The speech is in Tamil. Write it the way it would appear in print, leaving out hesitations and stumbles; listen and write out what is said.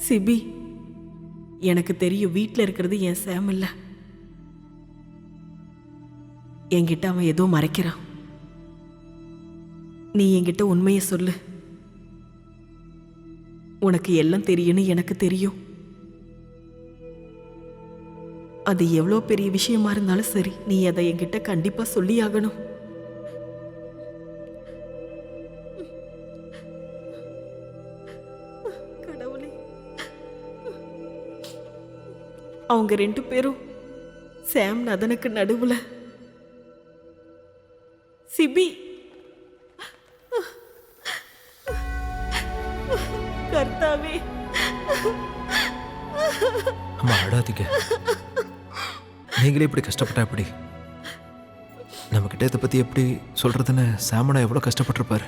சிபி, எனக்கு தெரியும் வீட்டில் இருக்கிறது என் சாம் இல்லை. என்கிட்ட அவன் ஏதோ மறைக்கிறான். நீ என்கிட்ட உண்மையை சொல்லு. உனக்கு எல்லாம் தெரியும்னு எனக்கு தெரியும். அது எவ்வளோ பெரிய விஷயமா இருந்தாலும் சரி, நீ அதை என்கிட்ட கண்டிப்பா சொல்லி ஆகணும். கடவுளே, அவங்க 2 பேரும் சாம் நதனுக்கு நடுவுல. சிபி, கர்த்தாவே. அம்மா அழாதீங்க. நீங்களே இப்படி கஷ்டப்பட்டா எப்படி? நம்மக்கிட்ட இதை பற்றி எப்படி சொல்கிறதுன்னு சாமனா எவ்வளோ கஷ்டப்பட்டிருப்பாரு.